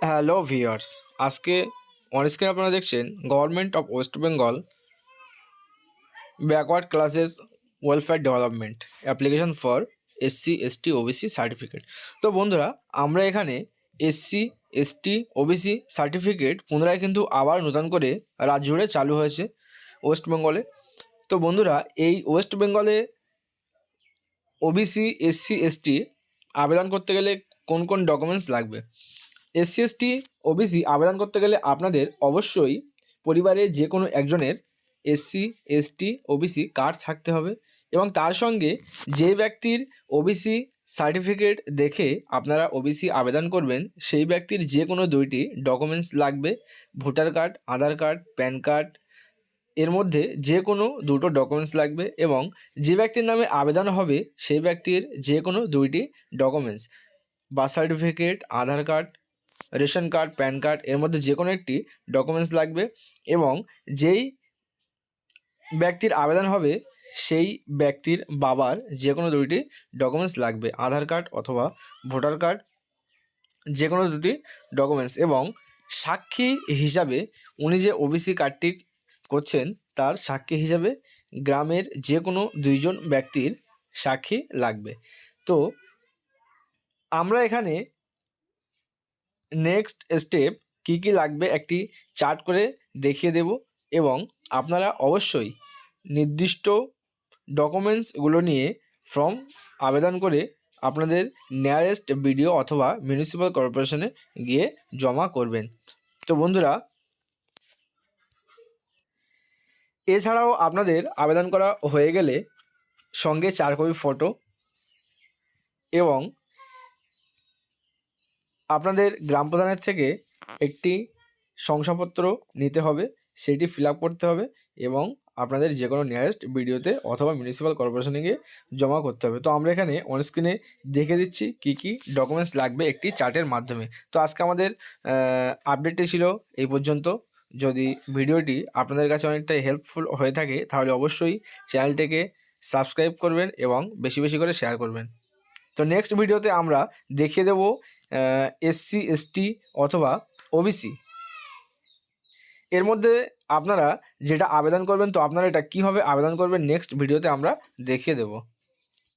Hello viewers, আজকে অনস্ক্রিনে আপনারা দেখছেন government of West Bengal backward classes welfare development application for SC ST OBC certificate. তো বন্ধুরা, আমরা এখানে এসসি এসটি ওবিসি সার্টিফিকেট পুনরায় কিন্তু আবার নতুন করে রাজ্য জুড়ে চালু হয়েছে ওয়েস্ট বেঙ্গলে। তো বন্ধুরা, এই ওয়েস্ট বেঙ্গলে ওবিসি এসসি এসটি আবেদন করতে গেলে কোন কোন ডকুমেন্টস লাগবে? এসসি এসটি ওবিসি আবেদন করতে গেলে আপনাদের অবশ্যই পরিবারের যে কোনো একজনের এসসি এসটি ওবিসি কার্ড থাকতে হবে এবং তার সঙ্গে যে ব্যক্তির ওবিসি সার্টিফিকেট দেখে আপনারা ওবিসি আবেদন করবেন সেই ব্যক্তির যে কোনো দুইটি ডকুমেন্টস লাগবে। ভোটার কার্ড, আধার কার্ড, প্যান কার্ড, এর মধ্যে যে কোনো দুটো ডকুমেন্টস লাগবে এবং যে ব্যক্তির নামে আবেদন হবে সেই ব্যক্তির যে কোনো দুইটি documents, birth certificate, Aadhaar card, ration card, PAN card, এর মধ্যে যে কোনো একটি ডকুমেন্টস লাগবে এবং যেই ব্যক্তির আবেদন হবে সেই ব্যক্তির বাবার যে কোনো দুইটি ডকুমেন্টস লাগবে, আধার কার্ড অথবা ভোটার কার্ড, যে কোনো দুটি ডকুমেন্টস। এবং সাক্ষী হিসাবে উনি যে ওবিসি কার্ডটি করছেন তার সাক্ষী হিসাবে গ্রামের যে কোনো দুইজন ব্যক্তির সাক্ষী লাগবে। তো আমরা এখানে নেক্সট স্টেপ কী কী লাগবে একটি চার্ট করে দেখিয়ে দেব এবং আপনারা অবশ্যই নির্দিষ্ট ডকুমেন্টসগুলো নিয়ে ফর্ম আবেদন করে আপনাদের নিয়ারেস্ট বিডিও অথবা মিউনিসিপ্যাল কর্পোরেশনে গিয়ে জমা করবেন। তো বন্ধুরা, এছাড়াও আপনাদের আবেদন করা হয়ে গেলে সঙ্গে 4 কপি ফটো এবং আপনাদের গ্রাম প্রধানের থেকে একটি শংসাপত্র নিতে হবে, সেটি ফিল আপ করতে হবে এবং আপনাদের যে কোনো নিয়ারেস্ট বিডিওতে অথবা মিউনিসিপ্যাল কর্পোরেশনে গিয়ে জমা করতে হবে। তো আমরা এখানে অনস্ক্রিনে দেখে দিচ্ছি কী কী ডকুমেন্টস লাগবে একটি চার্টের মাধ্যমে। তো আজকে আমাদের আপডেটটি ছিল এই পর্যন্ত। যদি ভিডিওটি আপনাদের কাছে অনেকটাই হেল্পফুল হয়ে থাকে তাহলে অবশ্যই চ্যানেলটিকে সাবস্ক্রাইব করবেন এবং বেশি বেশি করে শেয়ার করবেন। তো নেক্সট ভিডিওতে আমরা দেখিয়ে দেব এসসি এসটি অথবা ওবিসি এর মধ্যে আপনারা যেটা আবেদন করবেন, তো আপনারা এটা কীভাবে আবেদন করবেন নেক্সট ভিডিওতে আমরা দেখিয়ে দেব।